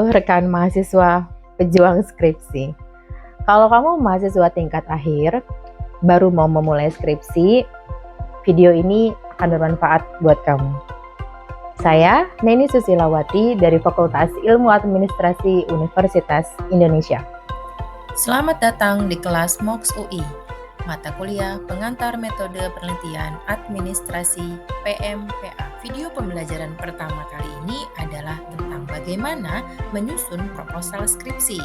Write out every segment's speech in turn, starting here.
Halo rekan mahasiswa pejuang skripsi. Kalau kamu mahasiswa tingkat akhir, baru mau memulai skripsi, video ini akan bermanfaat buat kamu. Saya Neni Susilawati dari Fakultas Ilmu Administrasi Universitas Indonesia. Selamat datang di kelas MOX UI, mata kuliah pengantar metode penelitian administrasi PMPA. Video pembelajaran pertama kali ini adalah tentang bagaimana menyusun proposal skripsi.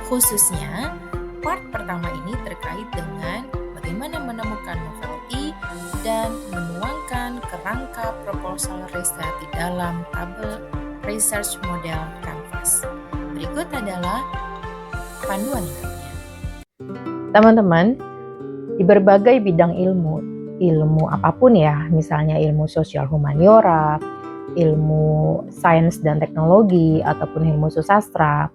Khususnya, part pertama ini terkait dengan bagaimana menemukan novelty dan menuangkan kerangka proposal riset di dalam tabel research model Canvas. Berikut adalah panduan ingatnya. Teman-teman, di berbagai bidang ilmu apapun ya, misalnya ilmu sosial humaniora, ilmu sains dan teknologi, ataupun ilmu sastra,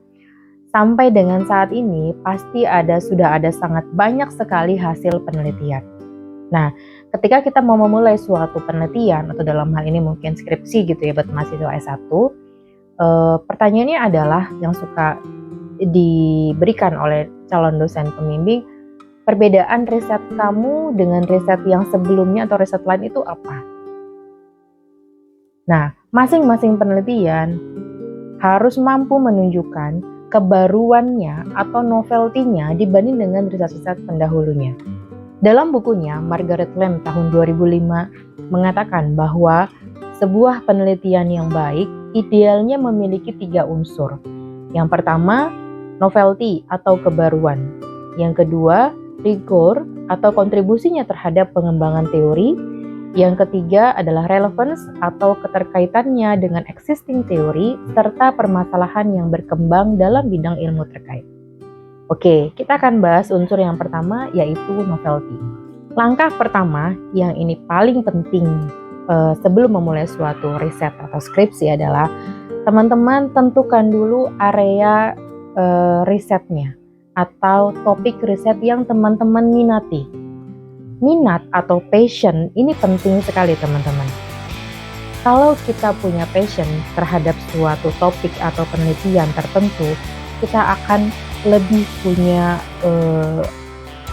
sampai dengan saat ini pasti sudah ada sangat banyak sekali hasil penelitian. Nah, ketika kita mau memulai suatu penelitian, atau dalam hal ini mungkin skripsi gitu ya buat mahasiswa S1, pertanyaannya adalah yang suka diberikan oleh calon dosen pembimbing, perbedaan riset kamu dengan riset yang sebelumnya atau riset lain itu apa? Nah, masing-masing penelitian harus mampu menunjukkan kebaruannya atau novelty-nya dibanding dengan riset-riset pendahulunya. Dalam bukunya, Margaret Lamb tahun 2005 mengatakan bahwa sebuah penelitian yang baik idealnya memiliki 3 unsur. Yang pertama, novelty atau kebaruan. Yang kedua, rigor atau kontribusinya terhadap pengembangan teori. Yang ketiga adalah relevance atau keterkaitannya dengan existing teori serta permasalahan yang berkembang dalam bidang ilmu terkait. Oke, kita akan bahas unsur yang pertama, yaitu novelty. Langkah pertama yang ini paling penting sebelum memulai suatu riset atau skripsi adalah teman-teman tentukan dulu area risetnya atau topik riset yang teman-teman minati. Minat atau passion ini penting sekali teman-teman. Kalau kita punya passion terhadap suatu topik atau penelitian tertentu, kita akan lebih punya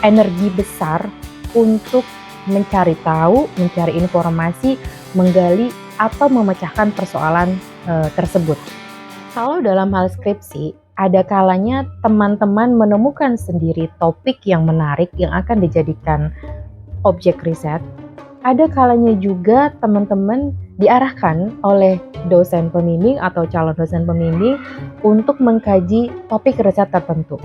energi besar untuk mencari tahu, mencari informasi, menggali atau memecahkan persoalan tersebut. Kalau dalam hal skripsi, ada kalanya teman-teman menemukan sendiri topik yang menarik yang akan dijadikan objek riset. Ada kalanya juga teman-teman diarahkan oleh dosen pembimbing atau calon dosen pembimbing untuk mengkaji topik riset tertentu.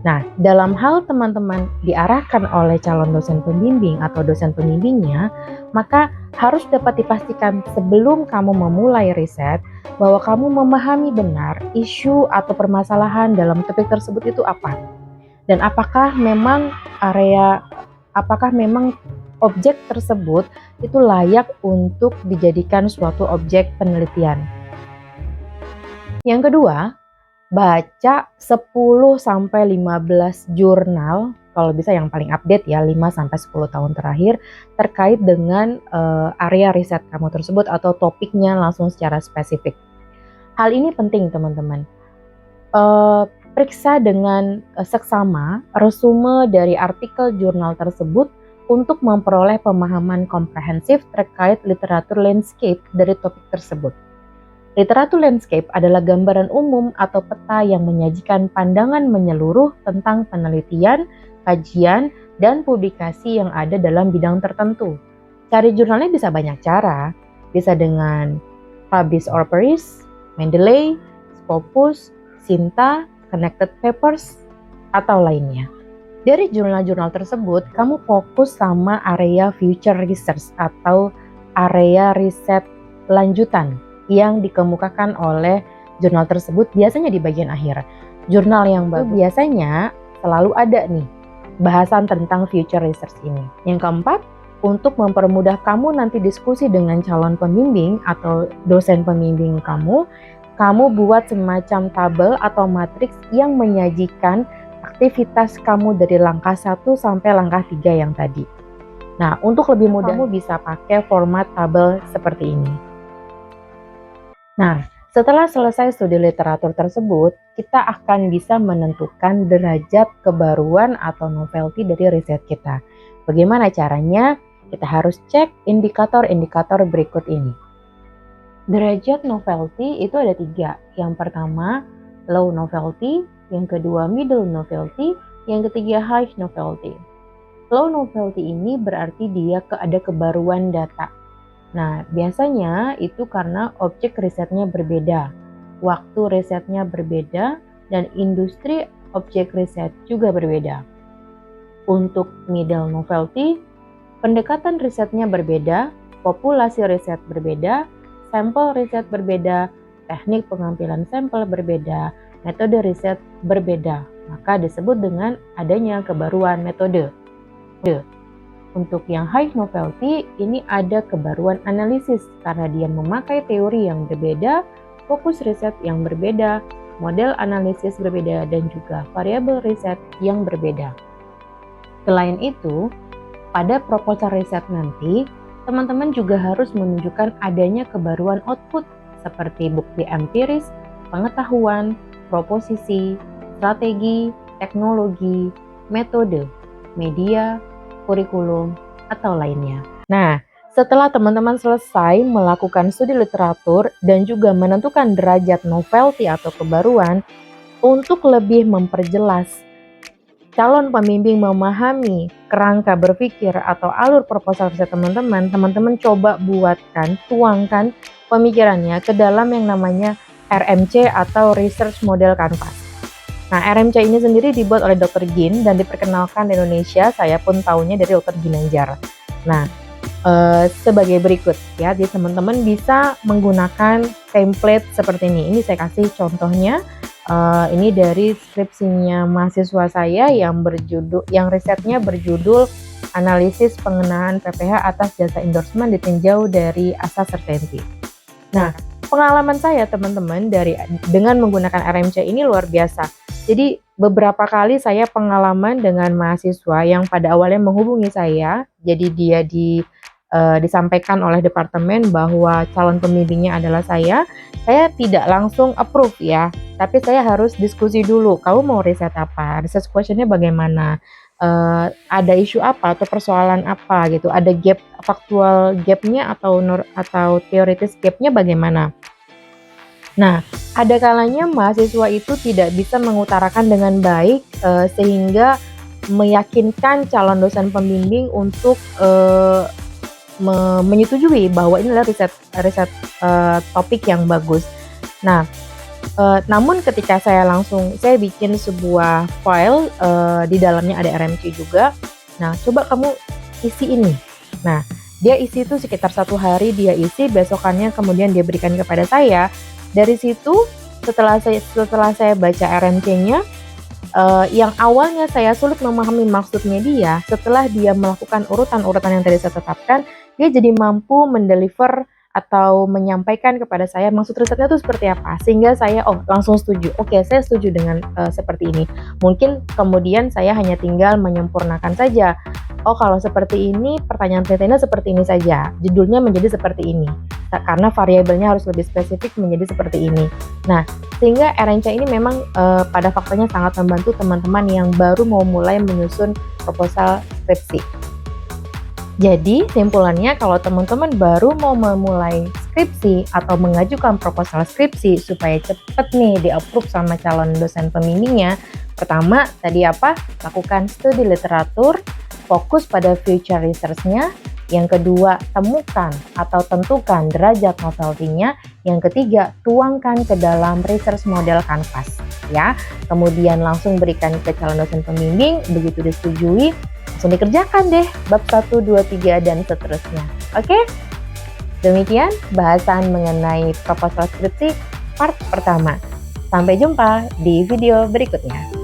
Nah, dalam hal teman-teman diarahkan oleh calon dosen pembimbing atau dosen pembimbingnya, maka harus dapat dipastikan sebelum kamu memulai riset bahwa kamu memahami benar isu atau permasalahan dalam topik tersebut itu apa. Dan apakah memang objek tersebut itu layak untuk dijadikan suatu objek penelitian. Yang kedua, baca 10-15 jurnal, kalau bisa yang paling update ya 5-10 tahun terakhir terkait dengan area riset kamu tersebut atau topiknya langsung secara spesifik. Hal ini penting teman-teman. Periksa dengan seksama resume dari artikel jurnal tersebut untuk memperoleh pemahaman komprehensif terkait literatur landscape dari topik tersebut. Literatur landscape adalah gambaran umum atau peta yang menyajikan pandangan menyeluruh tentang penelitian, kajian, dan publikasi yang ada dalam bidang tertentu. Cari jurnalnya bisa banyak cara, bisa dengan Publish or Perish, Mendeley, Scopus, Cinta, Connected Papers, atau lainnya. Dari jurnal-jurnal tersebut, kamu fokus sama area future research atau area riset lanjutan yang dikemukakan oleh jurnal tersebut biasanya di bagian akhir. Jurnal yang bagus biasanya selalu ada nih bahasan tentang future research ini. Yang keempat, untuk mempermudah kamu nanti diskusi dengan calon pembimbing atau dosen pembimbing kamu buat semacam tabel atau matriks yang menyajikan aktivitas kamu dari langkah 1 sampai langkah 3 yang tadi. Nah, untuk lebih mudah kamu bisa pakai format tabel seperti ini. Nah, Setelah selesai studi literatur tersebut, kita akan bisa menentukan derajat kebaruan atau novelty dari riset kita. Bagaimana caranya? Kita harus cek indikator-indikator berikut ini. Derajat novelty itu ada 3. Yang pertama, low novelty, yang kedua middle novelty, yang ketiga high novelty. Low novelty ini berarti dia ada kebaruan data. Nah, biasanya itu karena objek risetnya berbeda, waktu risetnya berbeda, dan industri objek riset juga berbeda. Untuk middle novelty, pendekatan risetnya berbeda, populasi riset berbeda, sampel riset berbeda, teknik pengambilan sampel berbeda, metode riset berbeda. Maka disebut dengan adanya kebaruan metode. Untuk yang high novelty, ini ada kebaruan analisis karena dia memakai teori yang berbeda, fokus riset yang berbeda, model analisis berbeda, dan juga variabel riset yang berbeda. Selain itu, pada proposal riset nanti, teman-teman juga harus menunjukkan adanya kebaruan output seperti bukti empiris, pengetahuan, proposisi, strategi, teknologi, metode, media, kurikulum, atau lainnya. Nah, setelah teman-teman selesai melakukan studi literatur dan juga menentukan derajat novelty atau kebaruan, untuk lebih memperjelas calon pembimbing memahami kerangka berpikir atau alur proposal riset teman-teman coba tuangkan pemikirannya ke dalam yang namanya RMC atau Research Model Canvas. Nah, RMC ini sendiri dibuat oleh Dr. Gin dan diperkenalkan di Indonesia, saya pun tahunya dari Dr. Ginanjar. Nah, sebagai berikut ya, jadi teman-teman bisa menggunakan template seperti ini. Ini saya kasih contohnya. Ini dari skripsinya mahasiswa saya yang risetnya berjudul Analisis Pengenaan PPh atas Jasa Endorsement ditinjau dari Asas Certainty. Nah, pengalaman saya teman-teman dengan menggunakan RMC ini luar biasa. Jadi beberapa kali saya pengalaman dengan mahasiswa yang pada awalnya menghubungi saya, jadi dia disampaikan oleh departemen bahwa calon pembimbingnya adalah saya tidak langsung approve ya, tapi saya harus diskusi dulu, kamu mau riset apa, research questionnya bagaimana, ada isu apa atau persoalan apa gitu, ada gap, faktual gapnya atau teoritis gapnya bagaimana. Nah, ada kalanya mahasiswa itu tidak bisa mengutarakan dengan baik sehingga meyakinkan calon dosen pembimbing untuk menyetujui bahwa ini adalah riset topik yang bagus. Nah, namun ketika saya bikin sebuah file, di dalamnya ada RMC juga. Nah, coba kamu isi ini. Nah, dia isi itu sekitar 1 hari dia isi, besokannya kemudian dia berikan kepada saya. Dari situ setelah saya baca RMC-nya, yang awalnya saya sulit memahami maksudnya dia, setelah dia melakukan urutan-urutan yang tadi saya tetapkan, dia jadi mampu mendeliver atau menyampaikan kepada saya maksud risetnya itu seperti apa, sehingga saya langsung setuju. Oke, saya setuju dengan seperti ini. Mungkin kemudian saya hanya tinggal menyempurnakan saja. Kalau seperti ini, pertanyaan penelitiannya seperti ini saja, judulnya menjadi seperti ini, karena variabelnya harus lebih spesifik menjadi seperti ini. Nah, sehingga RMC ini memang pada faktanya sangat membantu teman-teman yang baru mau mulai menyusun proposal skripsi. Jadi, simpulannya kalau teman-teman baru mau memulai skripsi atau mengajukan proposal skripsi supaya cepat nih di-approve sama calon dosen pembimbingnya, pertama, tadi apa? Lakukan studi literatur, fokus pada future research-nya. Yang kedua, temukan atau tentukan derajat novelty-nya. Yang ketiga, tuangkan ke dalam research model canvas. Ya, kemudian langsung berikan ke calon dosen pembimbing, begitu disetujui, langsung dikerjakan deh bab 1, 2, 3, dan seterusnya. Oke? Demikian bahasan mengenai proposal skripsi part pertama. Sampai jumpa di video berikutnya.